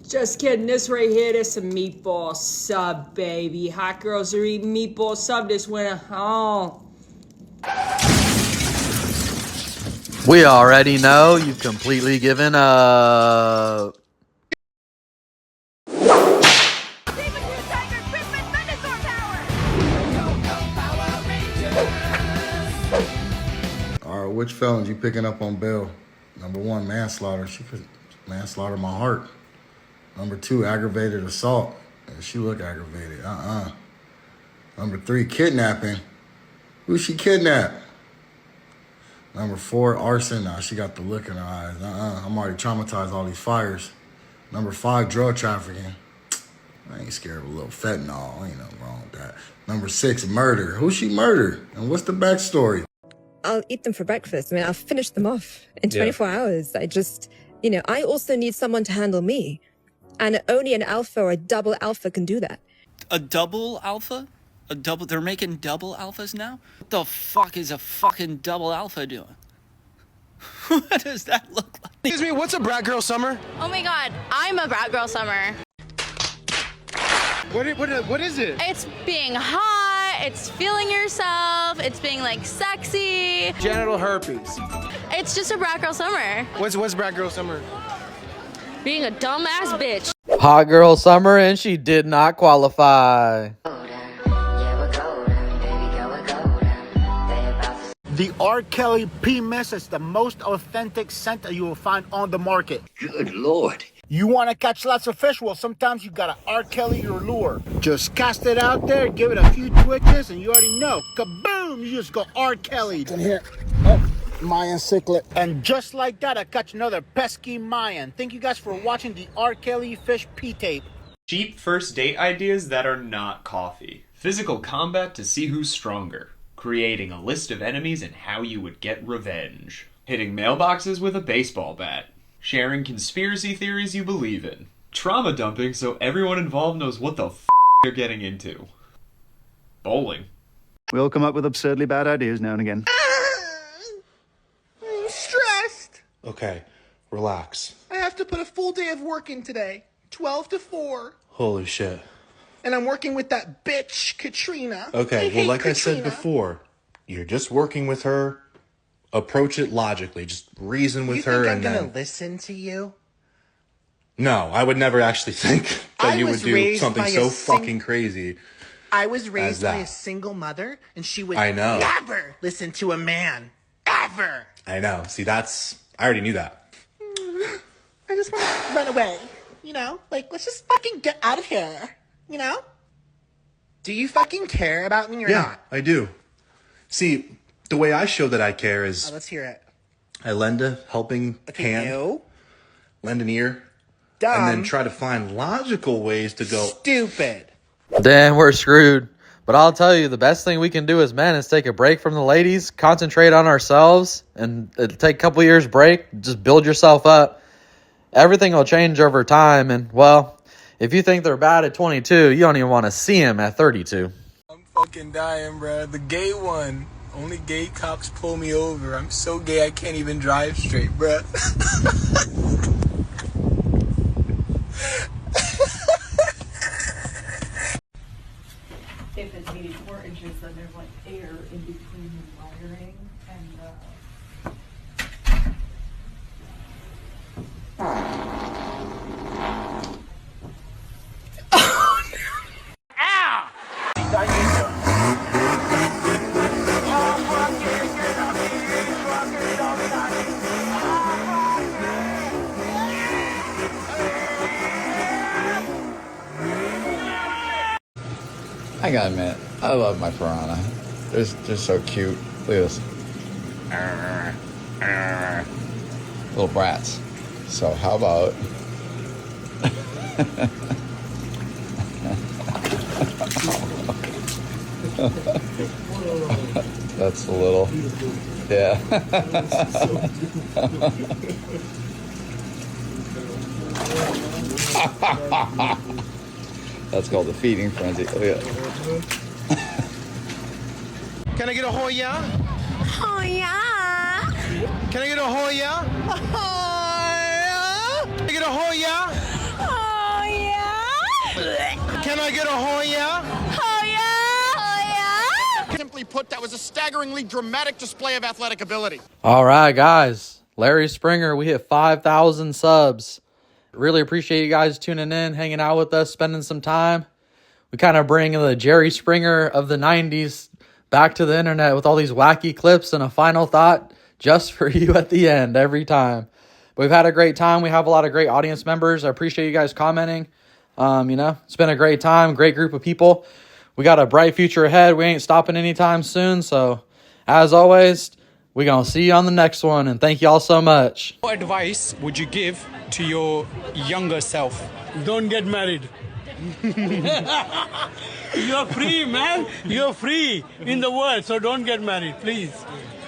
Just kidding, this right here, this a meatball sub, baby. Hot girls are eating meatball sub this winter. Oh. We already know you've completely given up. Alright, which felons you picking up on bail? Number 1, manslaughter. She could manslaughter my heart. Number 2, aggravated assault. Yeah, she look aggravated. Number 3, kidnapping. Who she kidnapped? Number 4, arson. Nah, she got the look in her eyes. I'm already traumatized all these fires. Number 5, drug trafficking. I ain't scared of a little fentanyl. Ain't nothing wrong with that. Number 6, murder. Who she murdered? And what's the backstory? I'll eat them for breakfast. I mean, I'll finish them off in 24 hours. I just, I also need someone to handle me. And only an alpha or a double alpha can do that. A double alpha? They're making double alphas now? What the fuck is a fucking double alpha doing? What does that look like? Excuse me, what's a brat girl summer? Oh my god, I'm a brat girl summer. What is it? It's being hot, it's feeling yourself, it's being like sexy. Genital herpes. It's just a brat girl summer. What's brat girl summer? Being a dumbass bitch. Hot girl summer, and she did not qualify. The R. Kelly P-Mist is the most authentic scent that you will find on the market. Good Lord. You want to catch lots of fish? Well, sometimes you gotta R. Kelly your lure. Just cast it out there, give it a few twitches, and you already know. Kaboom! You just go R. Kelly. In here. Oh, Mayan cichlid. And just like that, I catch another pesky Mayan. Thank you guys for watching the R. Kelly Fish P-Tape. Cheap first date ideas that are not coffee. Physical combat to see who's stronger. Creating a list of enemies and how you would get revenge. Hitting mailboxes with a baseball bat. Sharing conspiracy theories you believe in. Trauma dumping so everyone involved knows what the f they're getting into. Bowling. We all come up with absurdly bad ideas now and again. I'm stressed. Okay, relax. I have to put a full day of work in today. 12 to 4. Holy shit. And I'm working with that bitch, Katrina. Okay, well, like Katrina. I said before, you're just working with her. Approach it logically. Just reason with her, and then... I'm gonna listen to you? No, I would never actually think that you would do something so fucking crazy. I was raised by a single mother, and she would never listen to a man. Ever. I know. See, I already knew that. I just want to run away. Let's just fucking get out of here. Do you fucking care about me or not? Yeah, I do. See, the way I show that I care is... let's hear it. I lend a helping hand. Lend an ear. Dumb. And then try to find logical ways to go... Stupid. Then we're screwed. But I'll tell you, the best thing we can do as men is take a break from the ladies, concentrate on ourselves, and it'll take a couple years break. Just build yourself up. Everything will change over time, and, well... If you think they're bad at 22, you don't even want to see them at 32. I'm fucking dying, bro. The gay one. Only gay cops pull me over. I'm so gay I can't even drive straight, bro. If it's 84 inches, then there's like air in between the wiring and I gotta admit, I love my piranha. They're so cute. Look at this. Little brats. So how about... That's a little... Yeah. That's called the feeding frenzy. Look at it. Can I get a Hoya? Hoya. Can I get a Hoya? Hoya. Can I get a Hoya? Hoya. Can I get a oh yeah? Oh yeah! Oh yeah! Simply put, that was a staggeringly dramatic display of athletic ability. All right, guys. Larry Springer, we hit 5,000 subs. Really appreciate you guys tuning in, hanging out with us, spending some time. We kind of bring the Jerry Springer of the 90s back to the internet with all these wacky clips and a final thought just for you at the end every time. But we've had a great time. We have a lot of great audience members. I appreciate you guys commenting. It's been a great time, great group of people. We got a bright future ahead. We ain't stopping anytime soon. So, as always, we're going to see you on the next one. And thank you all so much. What advice would you give to your younger self? Don't get married. You're free, man. You're free in the world, so don't get married, please.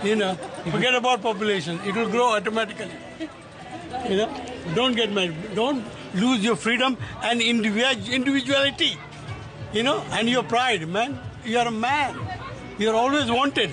Forget about population. It will grow automatically. Don't get married. Don't lose your freedom and individuality. And your pride, man. You're a man. You're always wanted.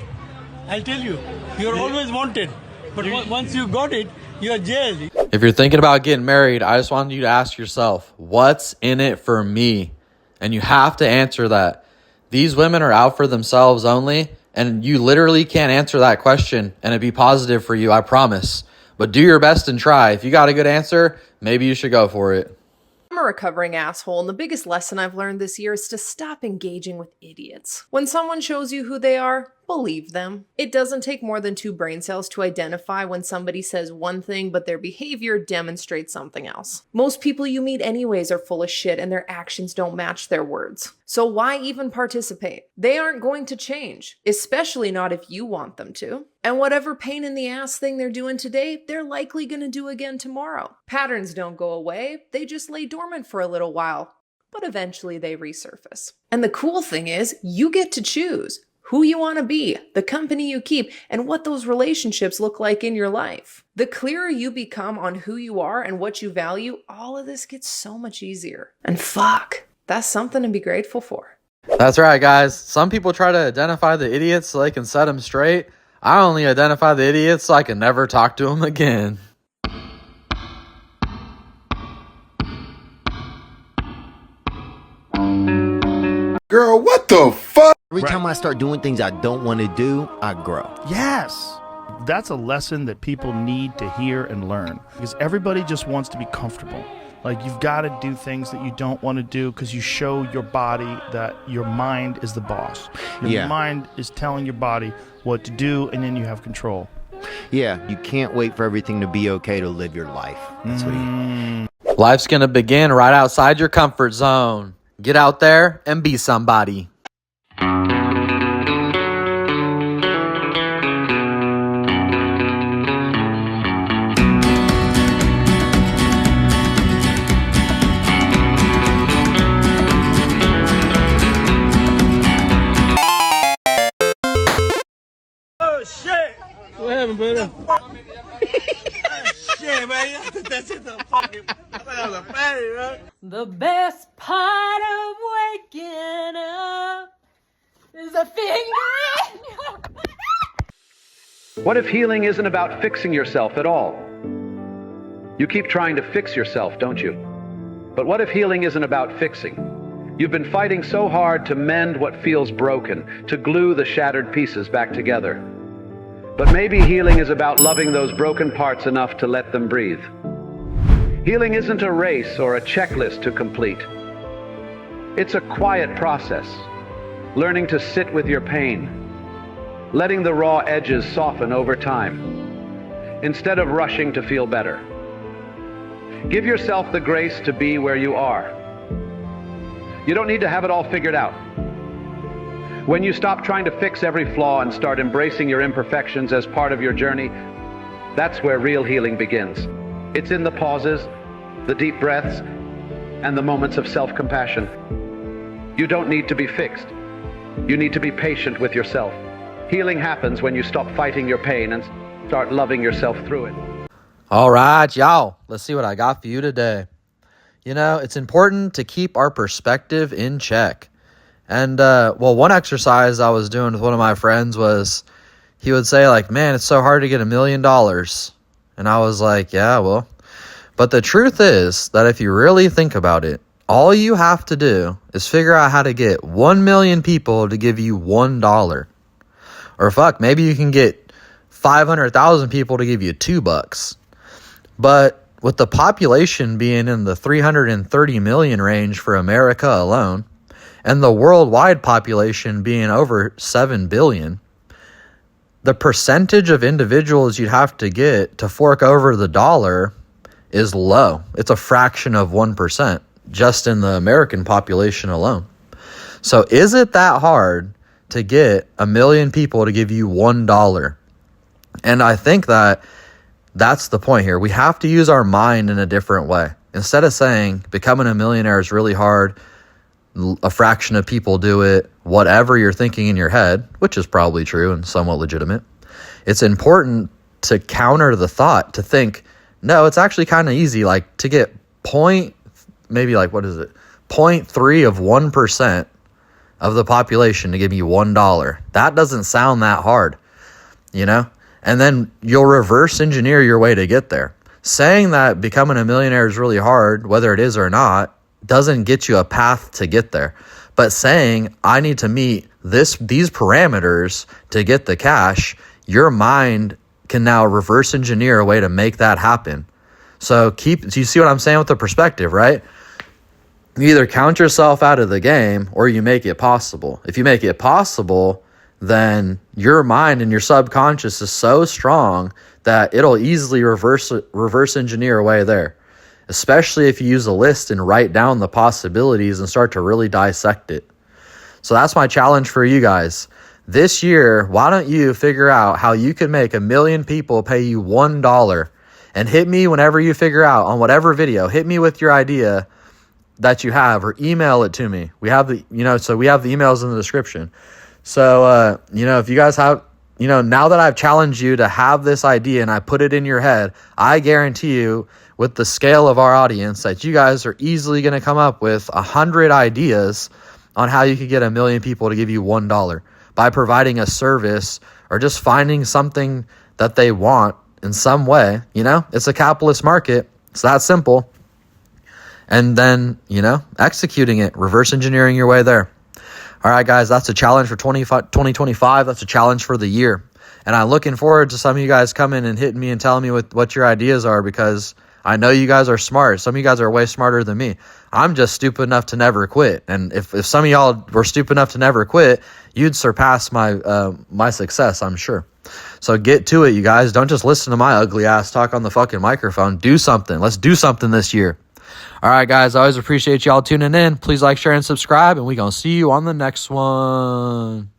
I'll tell you. You're always wanted. But once you got it, you're jailed. If you're thinking about getting married, I just wanted you to ask yourself, what's in it for me? And you have to answer that. These women are out for themselves only, and you literally can't answer that question and it be positive for you, I promise. But do your best and try. If you got a good answer, maybe you should go for it. I'm a recovering asshole, and the biggest lesson I've learned this year is to stop engaging with idiots. When someone shows you who they are, believe them. It doesn't take more than 2 brain cells to identify when somebody says one thing but their behavior demonstrates something else. Most people you meet anyways are full of shit and their actions don't match their words. So why even participate? They aren't going to change, especially not if you want them to. And whatever pain in the ass thing they're doing today, they're likely going to do again tomorrow. Patterns don't go away, they just lay dormant for a little while, but eventually they resurface. And the cool thing is, you get to choose who you want to be, the company you keep, and what those relationships look like in your life. The clearer you become on who you are and what you value, all of this gets so much easier. And fuck, that's something to be grateful for. That's right, guys. Some people try to identify the idiots so they can set them straight. I only identify the idiots so I can never talk to them again. Girl, what the fuck? Every time I start doing things I don't want to do, I grow. Yes. That's a lesson that people need to hear and learn, because everybody just wants to be comfortable. Like, you've got to do things that you don't want to do because you show your body that your mind is the boss. Your mind is telling your body what to do, and then you have control. Yeah, you can't wait for everything to be okay to live your life. That's what Life's going to begin right outside your comfort zone. Get out there and be somebody. Oh, shit! What happened, brother? Shit, man. You have to touch it the fucking... I thought that was a battery, right? The best part of waking up is a finger in your... What if healing isn't about fixing yourself at all? You keep trying to fix yourself, don't you? But what if healing isn't about fixing? You've been fighting so hard to mend what feels broken, to glue the shattered pieces back together. But maybe healing is about loving those broken parts enough to let them breathe. Healing isn't a race or a checklist to complete. It's a quiet process, learning to sit with your pain, letting the raw edges soften over time, instead of rushing to feel better. Give yourself the grace to be where you are. You don't need to have it all figured out. When you stop trying to fix every flaw and start embracing your imperfections as part of your journey, that's where real healing begins. It's in the pauses, the deep breaths, and the moments of self-compassion. You don't need to be fixed. You need to be patient with yourself. Healing happens when you stop fighting your pain and start loving yourself through it. All right, y'all. Let's see what I got for you today. You know, it's important to keep our perspective in check. And, one exercise I was doing with one of my friends was he would say, like, man, it's so hard to get $1 million. And I was like, yeah, well, but the truth is that if you really think about it, all you have to do is figure out how to get 1 million people to give you $1. Or fuck, maybe you can get 500,000 people to give you $2. But with the population being in the 330 million range for America alone, and the worldwide population being over 7 billion, the percentage of individuals you'd have to get to fork over the dollar is low. It's a fraction of 1% just in the American population alone. So is it that hard to get 1 million people to give you $1? And I think that that's the point here. We have to use our mind in a different way. Instead of saying becoming a millionaire is really hard, a fraction of people do it, whatever you're thinking in your head, which is probably true and somewhat legitimate, it's important to counter the thought, to think, no, it's actually kind of easy, like to get 0.3 of 1% of the population to give you $1. That doesn't sound that hard, you know? And then you'll reverse engineer your way to get there. Saying that becoming a millionaire is really hard, whether it is or not, doesn't get you a path to get there. But saying I need to meet these parameters to get the cash, your mind can now reverse engineer a way to make that happen. So you see what I'm saying with the perspective, right? You either count yourself out of the game or you make it possible. If you make it possible, then your mind and your subconscious is so strong that it'll easily reverse engineer a way there. Especially if you use a list and write down the possibilities and start to really dissect it. So that's my challenge for you guys. This year, why don't you figure out how you can make 1 million people pay you $1, and hit me whenever you figure out on whatever video. Hit me with your idea that you have, or email it to me. We have the emails in the description. So, if you guys have, now that I've challenged you to have this idea and I put it in your head, I guarantee you, with the scale of our audience, that you guys are easily going to come up with 100 ideas on how you could get 1 million people to give you $1 by providing a service or just finding something that they want in some way. It's a capitalist market. It's that simple. And then, executing it, reverse engineering your way there. All right, guys, that's a challenge for 2025. That's a challenge for the year. And I'm looking forward to some of you guys coming and hitting me and telling me what your ideas are, because I know you guys are smart. Some of you guys are way smarter than me. I'm just stupid enough to never quit. And if some of y'all were stupid enough to never quit, you'd surpass my success, I'm sure. So get to it, you guys. Don't just listen to my ugly ass talk on the fucking microphone. Do something. Let's do something this year. All right, guys, I always appreciate y'all tuning in. Please like, share, and subscribe, and we're going to see you on the next one.